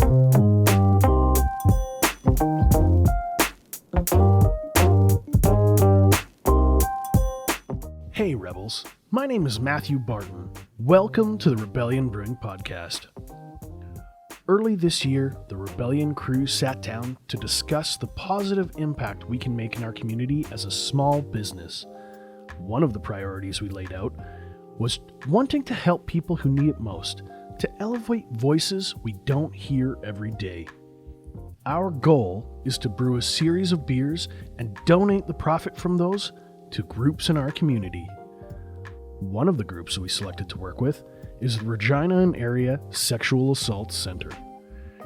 Hey Rebels, my name is Matthew Barton. Welcome to the Rebellion Brewing Podcast. Early this year, the Rebellion crew sat down to discuss the positive impact we can make in our community as a small business. One of the priorities we laid out was wanting to help people who need it most, to elevate voices we don't hear every day. Our goal is to brew a series of beers and donate the profit from those to groups in our community. One of the groups we selected to work with is the Regina and Area Sexual Assault Center.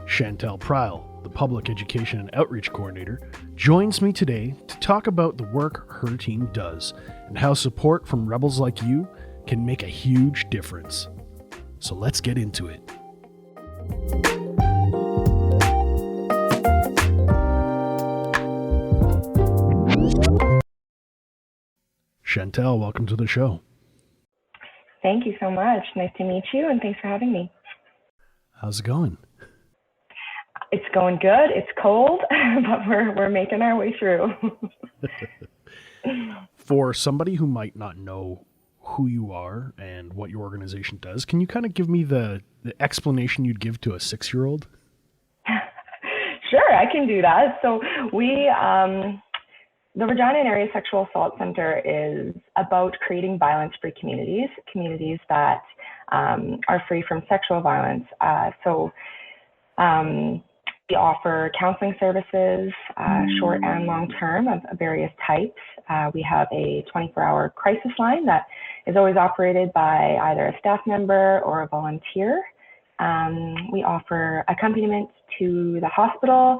Chantelle Priel, the Public Education and Outreach Coordinator, joins me today to talk about the work her team does and how support from rebels like you can make a huge difference. So let's get into it. Chantelle, welcome to the show. Thank you so much. Nice to meet you, and thanks for having me. How's it going? It's going good. It's cold, but we're making our way through. For somebody who might not know who you are and what your organization does, can you kind of give me the explanation you'd give to a 6-year-old? Sure, I can do that. So the Regina and Area Sexual Assault Center is about creating violence-free communities that are free from sexual violence. We offer counseling services, short and long-term of various types. We have a 24-hour crisis line that is always operated by either a staff member or a volunteer. We offer accompaniment to the hospital,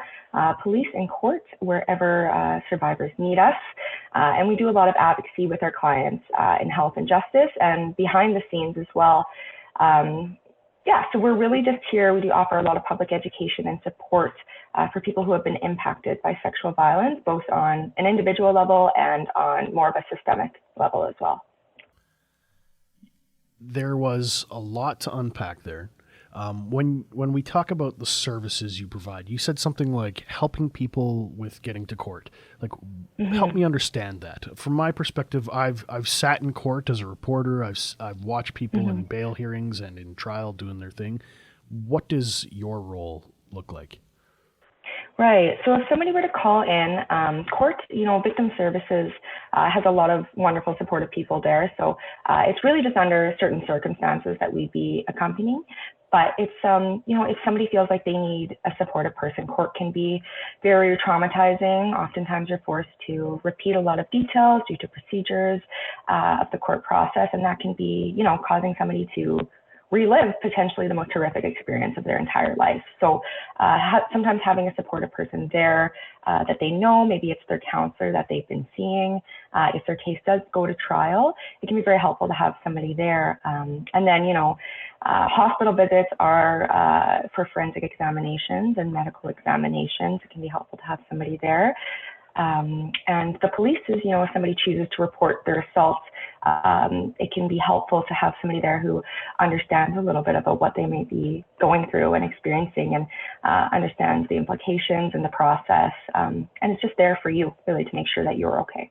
police, and court wherever survivors need us. And we do a lot of advocacy with our clients in health and justice and behind the scenes as well. So we're really just here. We do offer a lot of public education and support for people who have been impacted by sexual violence, both on an individual level and on more of a systemic level as well. There was a lot to unpack there. When we talk about the services you provide, you said something like helping people with getting to court. Help me understand that. From my perspective, I've sat in court as a reporter. I've watched people in bail hearings and in trial doing their thing. What does your role look like? Right. So if somebody were to call in, court, victim services has a lot of wonderful supportive people there. So it's really just under certain circumstances that we'd be accompanying. But if somebody feels like they need a supportive person, court can be very traumatizing. Oftentimes you're forced to repeat a lot of details due to procedures of the court process. And that can be, causing somebody to relive potentially the most horrific experience of their entire life. So sometimes having a supportive person there that they know, maybe it's their counselor that they've been seeing. If their case does go to trial, it can be very helpful to have somebody there. And then, hospital visits are for forensic examinations and medical examinations. It can be helpful to have somebody there. And the police is, if somebody chooses to report their assault, it can be helpful to have somebody there who understands a little bit about what they may be going through and experiencing and understands the implications and the process. And it's just there for you, really, to make sure that you're okay.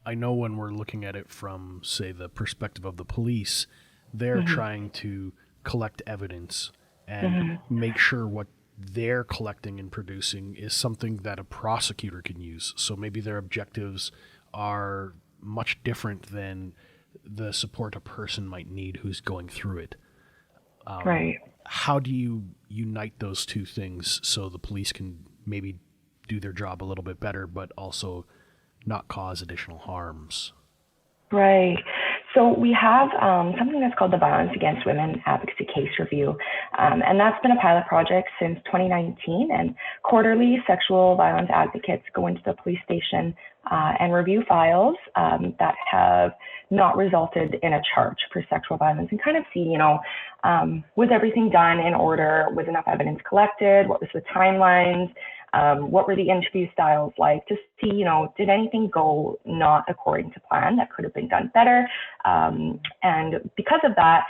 I know when we're looking at it from, say, the perspective of the police, they're trying to collect evidence and make sure what they're collecting and producing is something that a prosecutor can use. So maybe their objectives are much different than the support a person might need who's going through it. Right. How do you unite those two things so the police can maybe do their job a little bit better, but also not cause additional harms? Right. So we have something that's called the Violence Against Women Advocacy Case Review, and that's been a pilot project since 2019. And quarterly, sexual violence advocates go into the police station and review files that have not resulted in a charge for sexual violence, and kind of see, was everything done in order? Was enough evidence collected? What was the timelines? What were the interview styles like? To see, did anything go not according to plan that could have been done better? And because of that,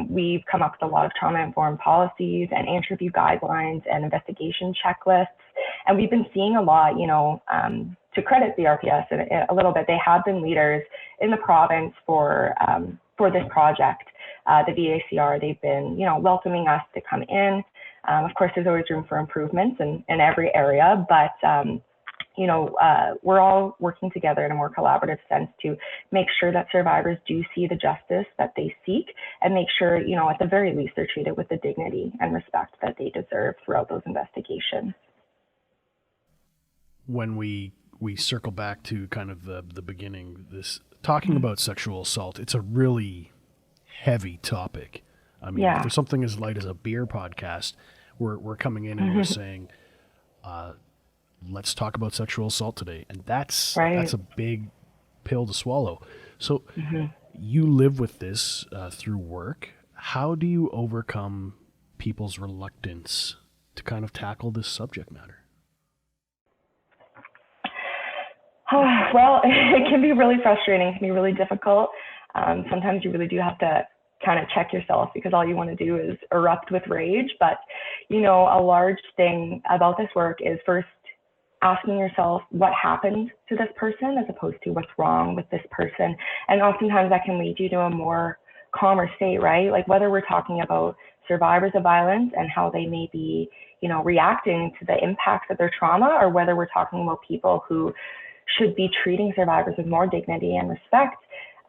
we've come up with a lot of trauma-informed policies and interview guidelines and investigation checklists. And we've been seeing a lot, to credit the RPS a little bit, they have been leaders in the province for this project. The VACR, they've been, welcoming us to come in. Of course, there's always room for improvements in every area, but we're all working together in a more collaborative sense to make sure that survivors do see the justice that they seek, and make sure, at the very least, they're treated with the dignity and respect that they deserve throughout those investigations. When we circle back to kind of the beginning, this talking about sexual assault, it's a really heavy topic. I mean, if there's something as light as a beer podcast, we're coming in and we're saying, let's talk about sexual assault today. And that's a big pill to swallow. So you live with this through work. How do you overcome people's reluctance to kind of tackle this subject matter? Well, it can be really frustrating. It can be really difficult. Sometimes you really do have to kind of check yourself, because all you want to do is erupt with rage. But, a large thing about this work is first asking yourself what happened to this person, as opposed to what's wrong with this person. And oftentimes that can lead you to a more calmer state, right? Like whether we're talking about survivors of violence and how they may be, reacting to the impacts of their trauma, or whether we're talking about people who should be treating survivors with more dignity and respect,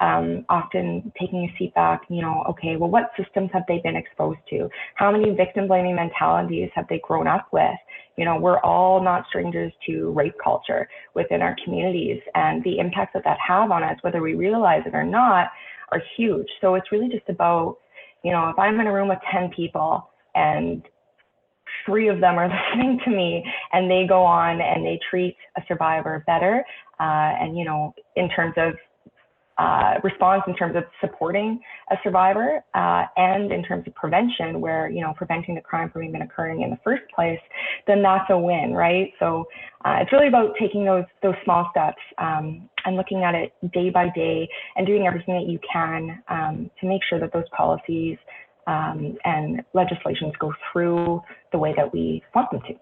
often taking a seat back, okay, well, what systems have they been exposed to? How many victim blaming mentalities have they grown up with? We're all not strangers to rape culture within our communities, and the impacts that have on us, whether we realize it or not, are huge. So it's really just about, if I'm in a room with 10 people and 3 of them are listening to me, and they go on and they treat a survivor better, and, in terms of response, in terms of supporting a survivor, and in terms of prevention, where, preventing the crime from even occurring in the first place, then that's a win, right? So it's really about taking those small steps, and looking at it day by day, and doing everything that you can to make sure that those policies and legislations go through the way that we want them to.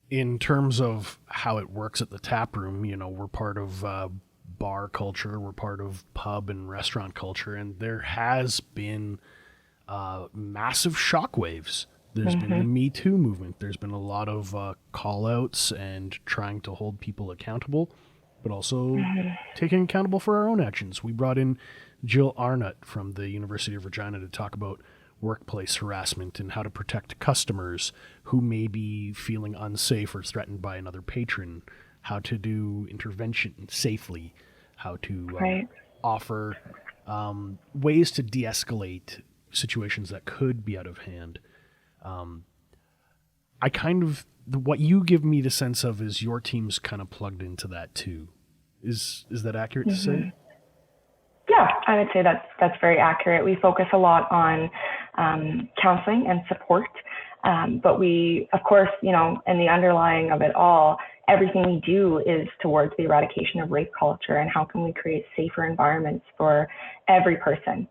In terms of how it works at the tap room, we're part of bar culture, we're part of pub and restaurant culture, and there has been massive shockwaves. There's been the Me Too movement. There's been a lot of call-outs and trying to hold people accountable, but also taking accountable for our own actions. We brought in Jill Arnott from the University of Regina to talk about workplace harassment and how to protect customers who may be feeling unsafe or threatened by another patron, how to do intervention safely, how to offer ways to de-escalate situations that could be out of hand. What you give me the sense of is your team's kind of plugged into that too. Is that accurate to say? Yeah, I would say that's very accurate. We focus a lot on counseling and support, but we, of course, in the underlying of it all, everything we do is towards the eradication of rape culture, and how can we create safer environments for every person.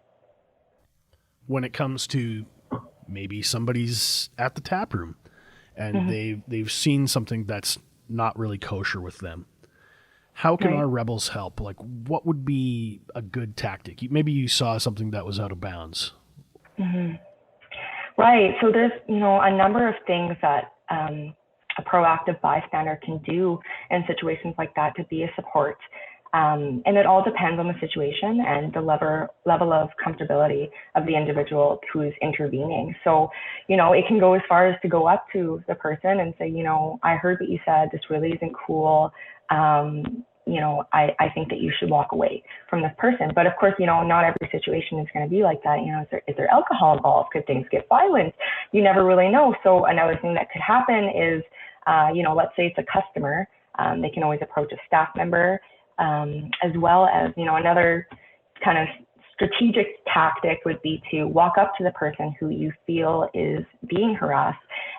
When it comes to maybe somebody's at the tap room and they've seen something that's not really kosher with them, how can our rebels help? Like, what would be a good tactic? Maybe you saw something that was out of bounds. Right. So there's, a number of things that a proactive bystander can do in situations like that to be a support. And it all depends on the situation and the level of comfortability of the individual who's intervening. So, it can go as far as to go up to the person and say, I heard what you said, this really isn't cool. I think that you should walk away from this person. But of course, not every situation is going to be like that. Is there alcohol involved? Could things get violent? You never really know. So another thing that could happen is, let's say it's a customer. They can always approach a staff member, as well as, another kind of strategic tactic would be to walk up to the person who you feel is being harassed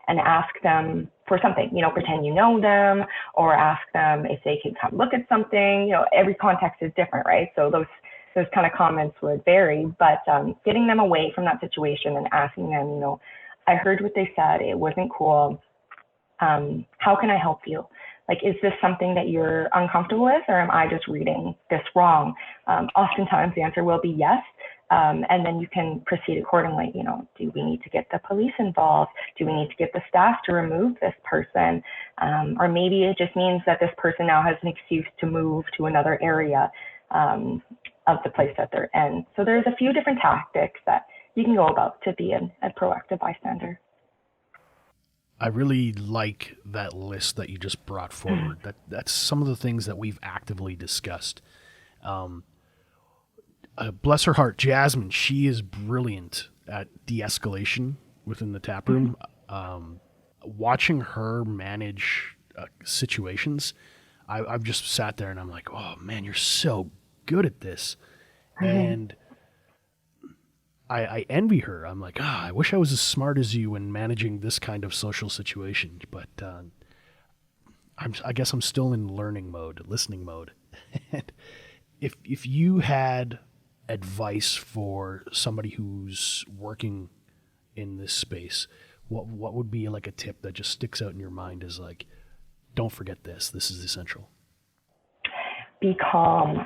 and ask them for something, pretend you know them, or ask them if they can come look at something. Every context is different, right? So those kind of comments would vary, but getting them away from that situation and asking them, I heard what they said, it wasn't cool. How can I help you? Like, is this something that you're uncomfortable with, or am I just reading this wrong? Oftentimes the answer will be yes. And then you can proceed accordingly. Do we need to get the police involved? Do we need to get the staff to remove this person? Or maybe it just means that this person now has an excuse to move to another area of the place that they're in. So there's a few different tactics that you can go about to be a proactive bystander. I really like that list that you just brought forward. That's some of the things that we've actively discussed. Bless her heart, Jasmine, she is brilliant at de-escalation within the tap room. Watching her manage situations, I've just sat there and I'm like, oh man, you're so good at this. And I envy her. I'm like, I wish I was as smart as you in managing this kind of social situation. But I guess I'm still in learning mode, listening mode. And if you had advice for somebody who's working in this space, what would be like a tip that just sticks out in your mind as like, don't forget this. This is essential. Be calm.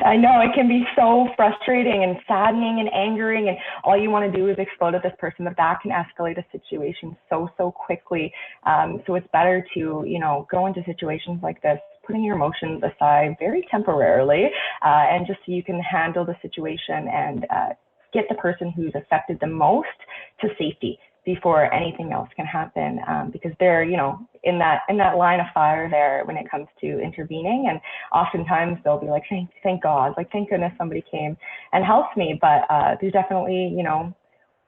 I know it can be so frustrating and saddening and angering, and all you want to do is explode at this person, but that can escalate a situation so quickly. So it's better to, go into situations like this, putting your emotions aside very temporarily, and just so you can handle the situation and get the person who's affected the most to safety before anything else can happen, because they're, in that line of fire there when it comes to intervening. And oftentimes they'll be like, thank God, like, thank goodness somebody came and helped me. But there's definitely,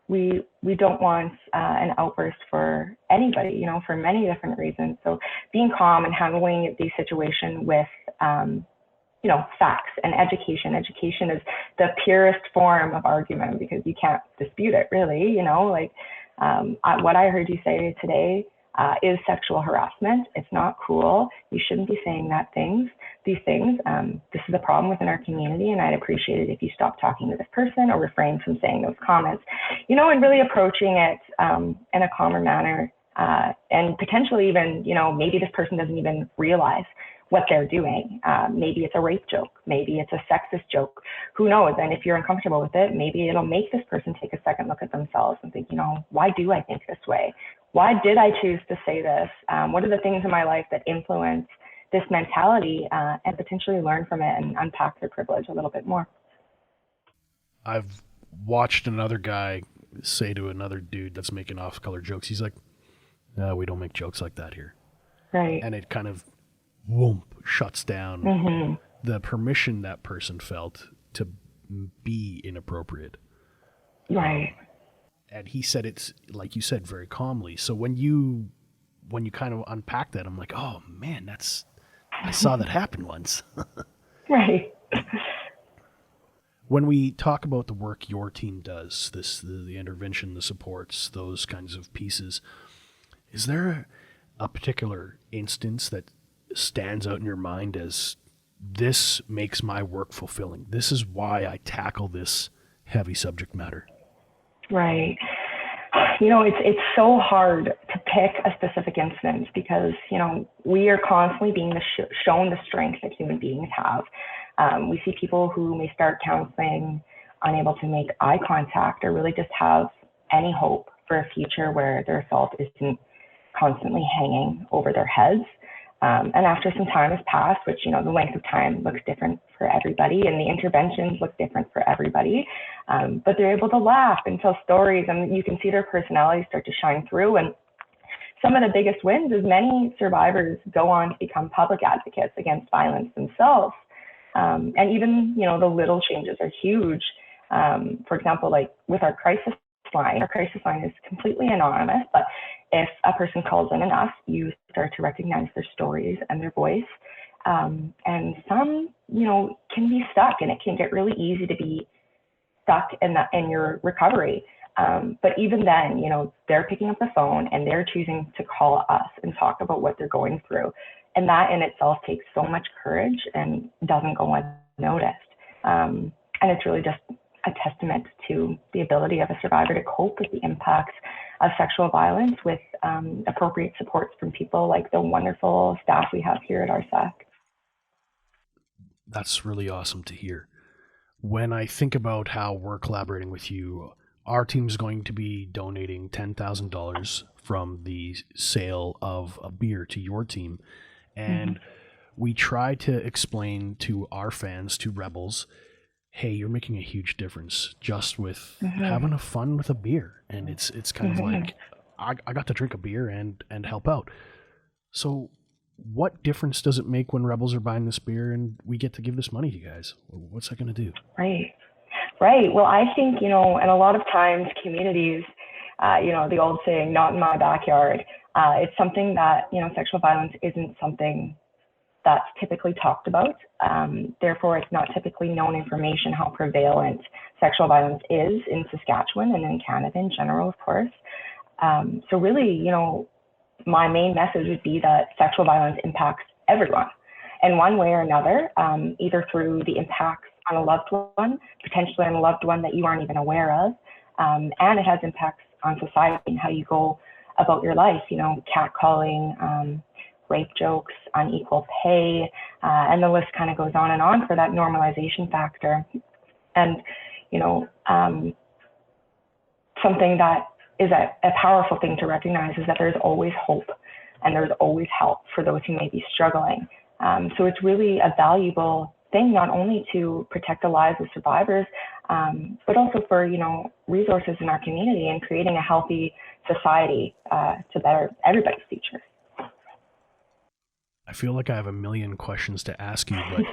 we don't want an outburst for anybody, for many different reasons. So being calm and handling the situation with, facts and education. Education is the purest form of argument because you can't dispute it, really. What I heard you say today is sexual harassment. It's not cool. You shouldn't be saying these things. This is a problem within our community, and I'd appreciate it if you stop talking to this person or refrain from saying those comments, and really approaching it in a calmer manner, and potentially even, maybe this person doesn't even realize what they're doing. Maybe it's a rape joke. Maybe it's a sexist joke. Who knows? And if you're uncomfortable with it, maybe it'll make this person take a second look at themselves and think, why do I think this way? Why did I choose to say this? What are the things in my life that influence this mentality, and potentially learn from it and unpack their privilege a little bit more? I've watched another guy say to another dude that's making off-color jokes, he's like, no, we don't make jokes like that here. Right. And it kind of shuts down the permission that person felt to be inappropriate. Right. And he said it's, like you said, very calmly. So when you kind of unpack that, I'm like, oh man, I saw that happen once. Right. When we talk about the work your team does, the intervention, the supports, those kinds of pieces, is there a particular instance that stands out in your mind as this makes my work fulfilling? This is why I tackle this heavy subject matter. Right. It's so hard to pick a specific instance because, we are constantly being shown the strength that human beings have. We see people who may start counseling unable to make eye contact or really just have any hope for a future where their assault isn't constantly hanging over their heads. And after some time has passed, which, the length of time looks different for everybody and the interventions look different for everybody, but they're able to laugh and tell stories, and you can see their personalities start to shine through. And some of the biggest wins is many survivors go on to become public advocates against violence themselves. And even, the little changes are huge. For example, like with our crisis line is completely anonymous, but if a person calls in enough, you start to recognize their stories and their voice. And some, can be stuck, and it can get really easy to be stuck in your recovery. But even then, they're picking up the phone and they're choosing to call us and talk about what they're going through. And that in itself takes so much courage and doesn't go unnoticed. And it's really just a testament to the ability of a survivor to cope with the impacts of sexual violence with appropriate supports from people like the wonderful staff we have here at RSAC. That's really awesome to hear. When I think about how we're collaborating with you, our team is going to be donating $10,000 from the sale of a beer to your team. And we try to explain to our fans, to Rebels, hey, you're making a huge difference just with having a fun with a beer. And it's kind of like, I got to drink a beer and help out. So what difference does it make when Rebels are buying this beer and we get to give this money to you guys? What's that going to do? Right. Well, I think, and a lot of times communities, the old saying, not in my backyard, it's something that, sexual violence isn't something that's typically talked about. Therefore, it's not typically known information how prevalent sexual violence is in Saskatchewan and in Canada in general, of course. So really, my main message would be that sexual violence impacts everyone in one way or another, either through the impacts on a loved one, potentially on a loved one that you aren't even aware of, and it has impacts on society and how you go about your life, catcalling, rape jokes, unequal pay, and the list kind of goes on and on for that normalization factor. And, something that is a powerful thing to recognize is that there's always hope and there's always help for those who may be struggling. So it's really a valuable thing, not only to protect the lives of survivors, but also for, resources in our community and creating a healthy society to better everybody's future. I feel like I have a million questions to ask you, but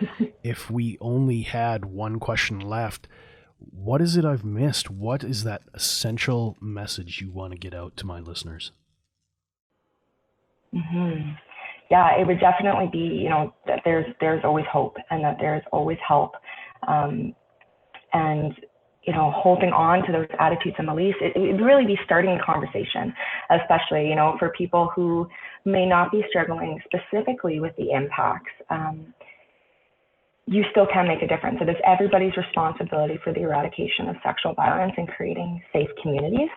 if we only had one question left, what is it I've missed? What is that essential message you want to get out to my listeners? Yeah, it would definitely be, that there's always hope and that there's always help. And, holding on to those attitudes and beliefs, it would really be starting a conversation, especially, for people who may not be struggling specifically with the impacts. You still can make a difference. It is everybody's responsibility for the eradication of sexual violence and creating safe communities.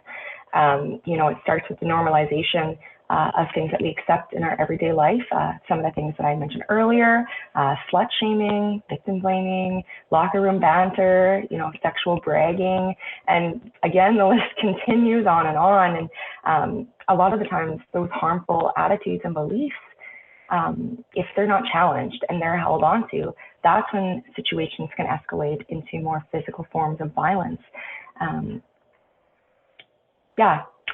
It starts with the normalization of things that we accept in our everyday life. Some of the things that I mentioned earlier, slut shaming, victim blaming, locker room banter, sexual bragging. And again, the list continues on and on. And a lot of the times those harmful attitudes and beliefs, if they're not challenged and they're held on to, that's when situations can escalate into more physical forms of violence.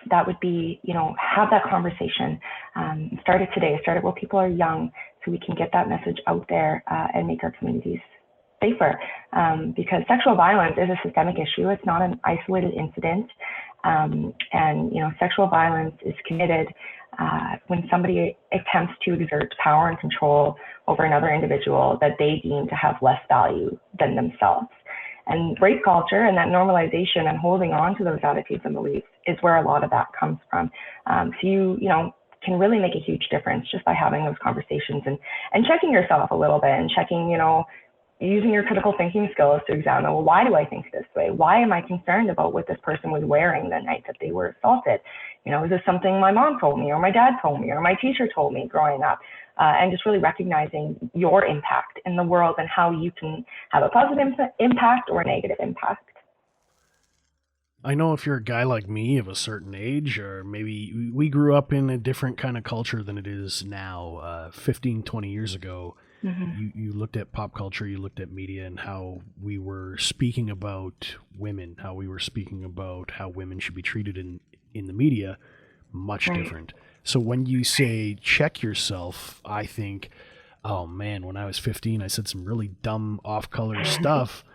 That would be, have that conversation. Start it today. Start it while people are young so we can get that message out there and make our communities safer. Because sexual violence is a systemic issue. It's not an isolated incident. And sexual violence is committed when somebody attempts to exert power and control over another individual that they deem to have less value than themselves. And rape culture and that normalization and holding on to those attitudes and beliefs is where a lot of that comes from. So you can really make a huge difference just by having those conversations and checking yourself a little bit and checking, using your critical thinking skills to examine, well, why do I think this way? Why am I concerned about what this person was wearing the night that they were assaulted? Is this something my mom told me or my dad told me or my teacher told me growing up? And just really recognizing your impact in the world and how you can have a positive impact or a negative impact. I know if you're a guy like me of a certain age, or maybe we grew up in a different kind of culture than it is now, 15, 20 years ago, you looked at pop culture, you looked at media and how we were speaking about women, how we were speaking about how women should be treated in the media, much different. So when you say check yourself, I think, oh man, when I was 15, I said some really dumb off-color stuff.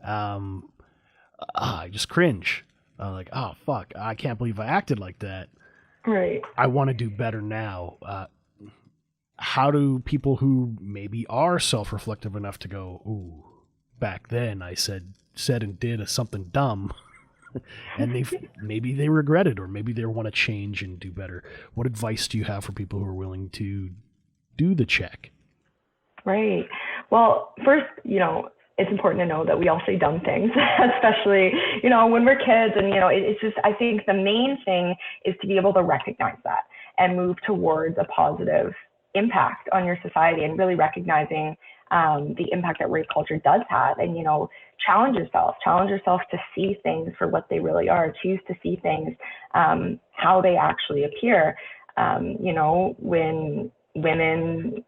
I just cringe. Like, oh, fuck, I can't believe I acted like that. Right. I want to do better now. How do people who maybe are self-reflective enough to go, ooh, back then I said and did something dumb. and maybe they regret it, or maybe they want to change and do better. What advice do you have for people who are willing to do the check? Right. Well, first, it's important to know that we all say dumb things, especially, when we're kids. And, it's just, I think the main thing is to be able to recognize that and move towards a positive impact on your society, and really recognizing the impact that rape culture does have. And, challenge yourself to see things for what they really are, choose to see things how they actually appear. When women,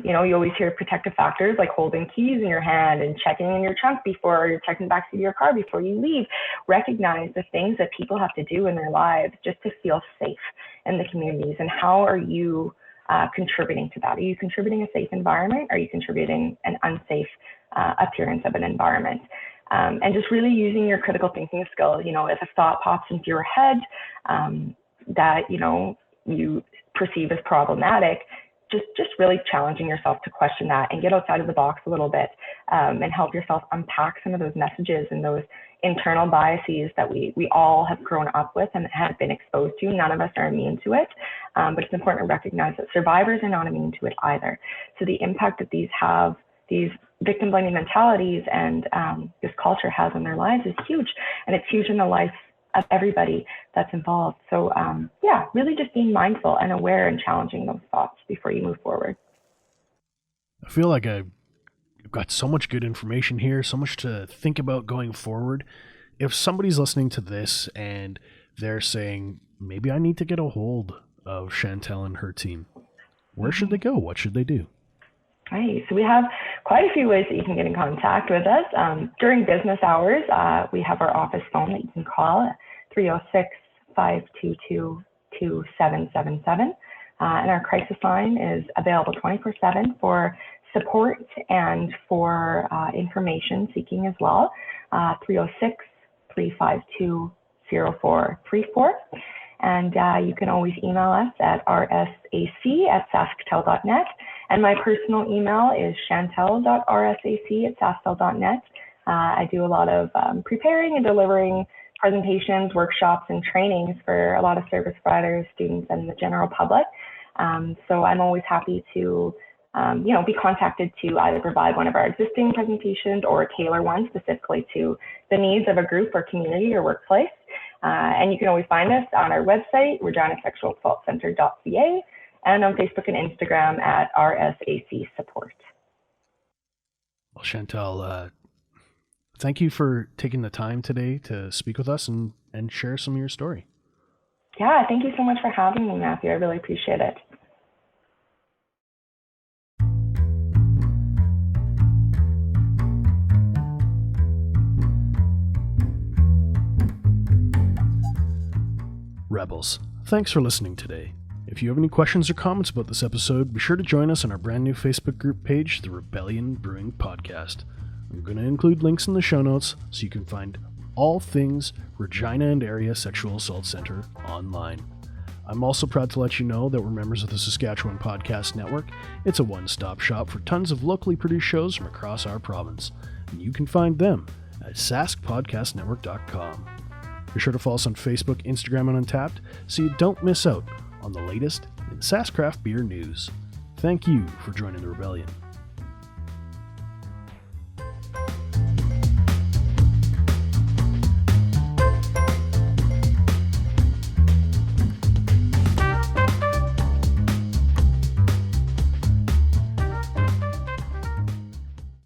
you always hear protective factors like holding keys in your hand and checking in your trunk before you're checking the backseat of your car before you leave. Recognize the things that people have to do in their lives just to feel safe in the communities. And how are you contributing to that? Are you contributing a safe environment? Are you contributing an unsafe appearance of an environment? And just really using your critical thinking skills. If a thought pops into your head that, you perceive as problematic, just really challenging yourself to question that and get outside of the box a little bit, and help yourself unpack some of those messages and those internal biases that we all have grown up with and have been exposed to. None of us are immune to it, but it's important to recognize that survivors are not immune to it either. So the impact that these victim blaming mentalities and this culture has on their lives is huge, and it's huge in the life of everybody that's involved. So really just being mindful and aware and challenging those thoughts before you move forward. I feel like I've got so much good information here, so much to think about going forward. If somebody's listening to this and they're saying, maybe I need to get a hold of Chantelle and her team, where should they go? What should they do? Right. So we have quite a few ways that you can get in contact with us. During business hours, we have our office phone that you can call at 306-522-2777. And our crisis line is available 24/7 for support and for information seeking as well. 306-352-0434. And you can always email us at rsac@sasktel.net. And my personal email is chantelle.rsac@sasktel.net. I do a lot of preparing and delivering presentations, workshops, and trainings for a lot of service providers, students, and the general public. So I'm always happy to be contacted to either provide one of our existing presentations or tailor one specifically to the needs of a group or community or workplace. And you can always find us on our website, reginasexualassaultcenter.ca, and on Facebook and Instagram at RSAC Support. Well, Chantelle, thank you for taking the time today to speak with us and share some of your story. Yeah, thank you so much for having me, Matthew. I really appreciate it. Rebels, thanks for listening today. If you have any questions or comments about this episode, be sure to join us on our brand new Facebook group page, the Rebel Brewing Podcast. I'm going to include links in the show notes so you can find all things Regina and Area Sexual Assault Center online. I'm also proud to let you know that we're members of the Saskatchewan Podcast Network. It's a one-stop shop for tons of locally produced shows from across our province, and you can find them at saskpodcastnetwork.com. Be sure to follow us on Facebook, Instagram, and Untappd so you don't miss out on the latest in Sask craft beer news. Thank you for joining the Rebellion.